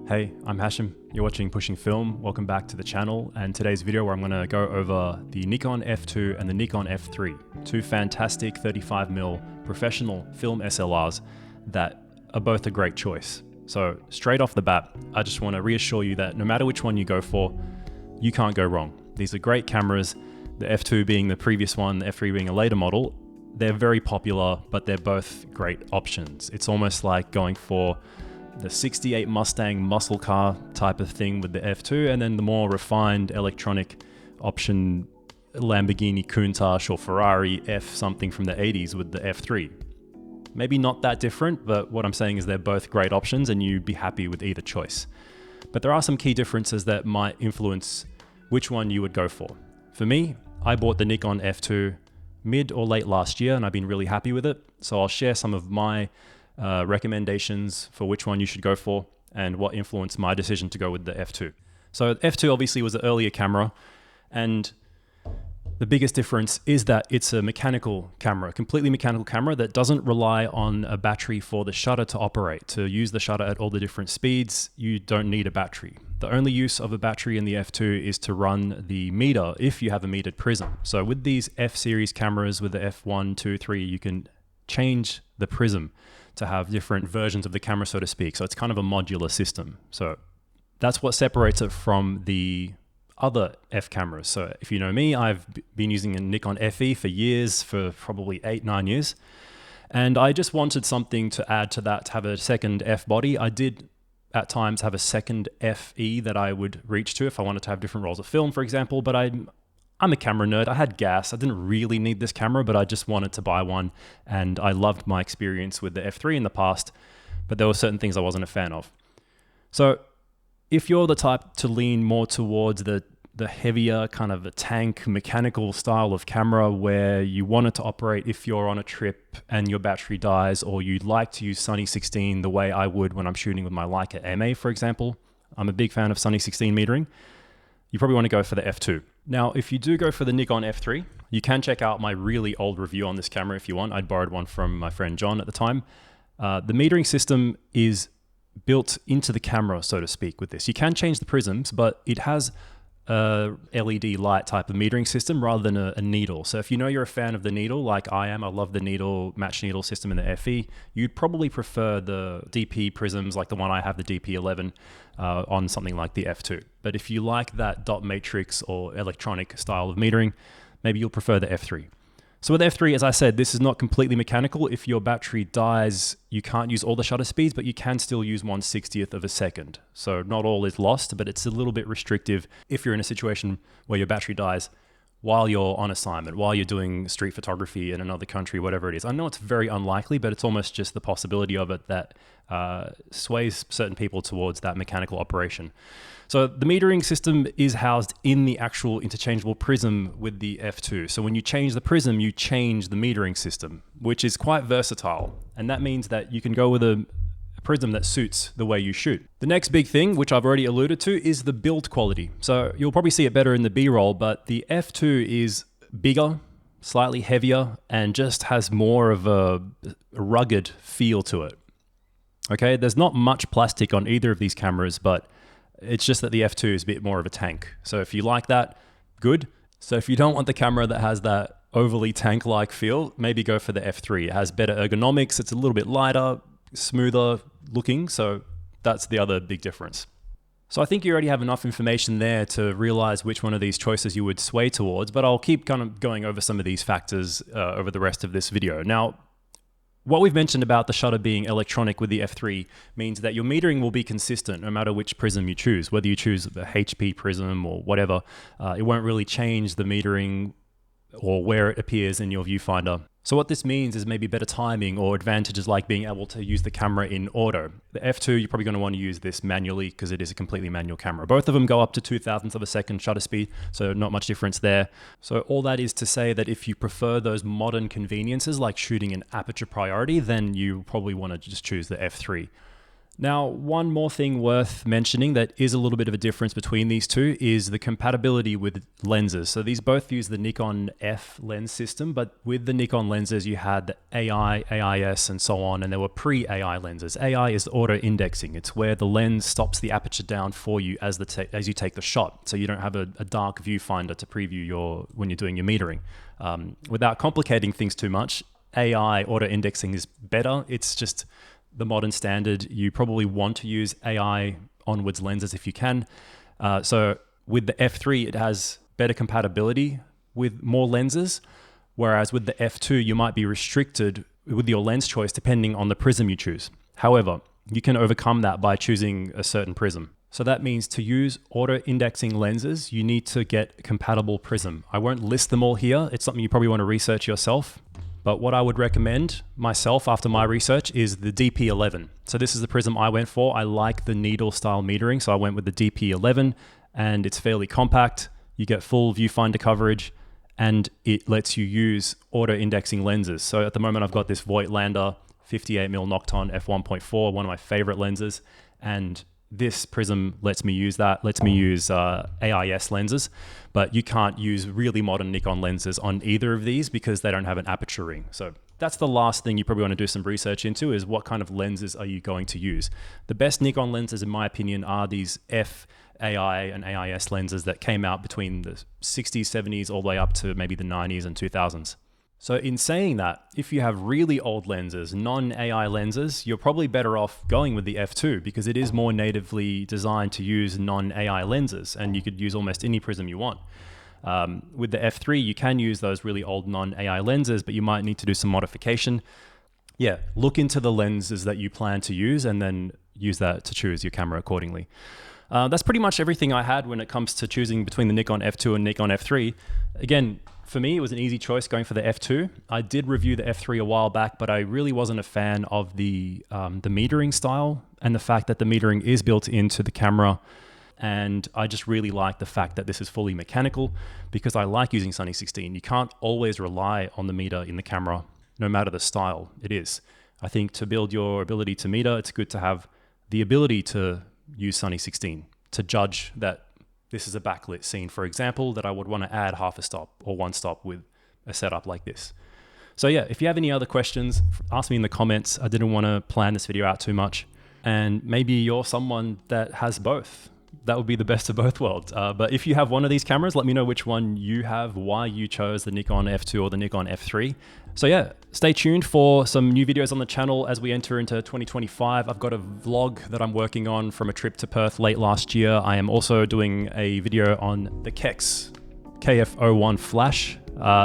Hey, I'm Hashim. You're watching Pushing Film. Welcome back to the channel, and today's video where I'm going to go over the Nikon F2 and the Nikon F3, two fantastic 35mm professional film SLRs that are both a great choice. So straight off the bat, I just want to reassure you that no matter which one you go for, you can't go wrong. These are great cameras, the F2 being the previous one, the F3 being a later model. They're very popular, but they're both great options. It's almost like going for the 68 Mustang muscle car type of thing with the F2, and then the more refined electronic option Lamborghini Countach or Ferrari F something from the 80s with the F3. Maybe not that different, but what I'm saying is they're both great options and you'd be happy with either choice. But there are some key differences that might influence which one you would go for. For me, I bought the Nikon F2 mid or late last year and I've been really happy with it. So I'll share some of my recommendations for which one you should go for and what influenced my decision to go with the F2. So F2 obviously was an earlier camera, and the biggest difference is that it's a mechanical camera, a completely mechanical camera that doesn't rely on a battery for the shutter to operate. To use the shutter at all the different speeds, you don't need a battery. The only use of a battery in the F2 is to run the meter if you have a metered prism. So with these F series cameras, with the F1, 2, 3, you can change the prism to have different versions of the camera, so to speak. So it's kind of a modular system. So that's what separates it from the other F cameras. So if you know me, I've been using a Nikon FE for years, for probably 8-9 years. And I just wanted something to add to that, to have a second F body. I did at times have a second FE that I would reach to if I wanted to have different rolls of film, for example, but I'm a camera nerd. I had gas. I didn't really need this camera, but I just wanted to buy one. And I loved my experience with the F3 in the past, but there were certain things I wasn't a fan of. So if you're the type to lean more towards the heavier kind of a tank mechanical style of camera where you want it to operate if you're on a trip and your battery dies, or you'd like to use Sunny 16 the way I would when I'm shooting with my Leica MA, for example. I'm a big fan of Sunny 16 metering. You probably want to go for the F2. Now, if you do go for the Nikon F3, you can check out my really old review on this camera if you want. I'd borrowed one from my friend John at the time. The metering system is built into the camera, so to speak, with this. You can change the prisms, but it has a LED light type of metering system rather than a needle. So if you know you're a fan of the needle, like I am, I love the needle, match needle system in the FE, you'd probably prefer the DP prisms like the one I have, the DP11, on something like the F2. But if you like that dot matrix or electronic style of metering, maybe you'll prefer the F3. So with F3, as I said, this is not completely mechanical. If your battery dies, you can't use all the shutter speeds, but you can still use 1/60th of a second. So not all is lost, but it's a little bit restrictive if you're in a situation where your battery dies while you're on assignment, while you're doing street photography in another country, whatever it is. I know it's very unlikely, but it's almost just the possibility of it that sways certain people towards that mechanical operation. So the metering system is housed in the actual interchangeable prism with the F2. So when you change the prism, you change the metering system, which is quite versatile. And that means that you can go with a prism that suits the way you shoot. The next big thing, which I've already alluded to, is the build quality. So you'll probably see it better in the B-roll, but the F2 is bigger, slightly heavier, and just has more of a rugged feel to it. Okay, there's not much plastic on either of these cameras, but it's just that the F2 is a bit more of a tank. So if you like that, good. So if you don't want the camera that has that overly tank-like feel, maybe go for the F3. It has better ergonomics. It's a little bit lighter, smoother looking. So that's the other big difference. So I think you already have enough information there to realize which one of these choices you would sway towards, but I'll keep kind of going over some of these factors over the rest of this video. Now, what we've mentioned about the shutter being electronic with the F3 means that your metering will be consistent no matter which prism you choose. Whether you choose a HP prism or whatever, it won't really change the metering or where it appears in your viewfinder. So what this means is maybe better timing or advantages like being able to use the camera in auto. The F2, you're probably going to want to use this manually because it is a completely manual camera. Both of them go up to 0.002 of a second shutter speed, so not much difference there. So all that is to say that if you prefer those modern conveniences like shooting in aperture priority, then you probably want to just choose the F3. Now, one more thing worth mentioning that is a little bit of a difference between these two is the compatibility with lenses. So these both use the Nikon F lens system, but with the Nikon lenses, you had the AI, AIS, and so on, and there were pre-AI lenses. AI is auto-indexing. It's where the lens stops the aperture down for you as you take the shot, so you don't have a dark viewfinder to preview when you're doing your metering. Without complicating things too much, AI auto-indexing is better. It's just the modern standard. You probably want to use AI onwards lenses if you can. So with the F3, it has better compatibility with more lenses, whereas with the F2, you might be restricted with your lens choice depending on the prism you choose. However, you can overcome that by choosing a certain prism. So that means to use auto-indexing lenses, you need to get compatible prism. I won't list them all here. It's something you probably want to research yourself. But what I would recommend myself after my research is the DP11. So this is the prism I went for. I like the needle style metering, so I went with the DP11, and it's fairly compact. You get full viewfinder coverage, and it lets you use auto-indexing lenses. So at the moment, I've got this Voigtlander 58mm Nocton f1.4, one of my favorite lenses, and this prism lets me use that, lets me use AIS lenses, but you can't use really modern Nikon lenses on either of these because they don't have an aperture ring. So that's the last thing you probably want to do some research into, is what kind of lenses are you going to use. The best Nikon lenses, in my opinion, are these F, AI, and AIS lenses that came out between the 60s, 70s, all the way up to maybe the 90s and 2000s. So in saying that, if you have really old lenses, non-AI lenses, you're probably better off going with the F2 because it is more natively designed to use non-AI lenses, and you could use almost any prism you want. With the F3, you can use those really old non-AI lenses, but you might need to do some modification. Yeah, look into the lenses that you plan to use and then use that to choose your camera accordingly. That's pretty much everything I had when it comes to choosing between the Nikon F2 and Nikon F3. Again, for me, it was an easy choice going for the F2. I did review the F3 a while back, but I really wasn't a fan of the metering style and the fact that the metering is built into the camera. And I just really like the fact that this is fully mechanical because I like using Sunny 16. You can't always rely on the meter in the camera, no matter the style it is. I think to build your ability to meter, it's good to have the ability to use Sunny 16 to judge that this is a backlit scene, for example, that I would want to add half a stop or one stop with a setup like this. So yeah, if you have any other questions, ask me in the comments. I didn't want to plan this video out too much. And maybe you're someone that has both. That would be the best of both worlds. But if you have one of these cameras, let me know which one you have, why you chose the Nikon F2 or the Nikon F3. So yeah, stay tuned for some new videos on the channel as we enter into 2025. I've got a vlog that I'm working on from a trip to Perth late last year. I am also doing a video on the Kex KF01 flash.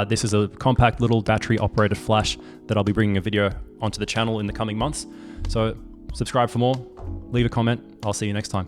This is a compact little battery operated flash that I'll be bringing a video onto the channel in the coming months. So subscribe for more, leave a comment. I'll see you next time.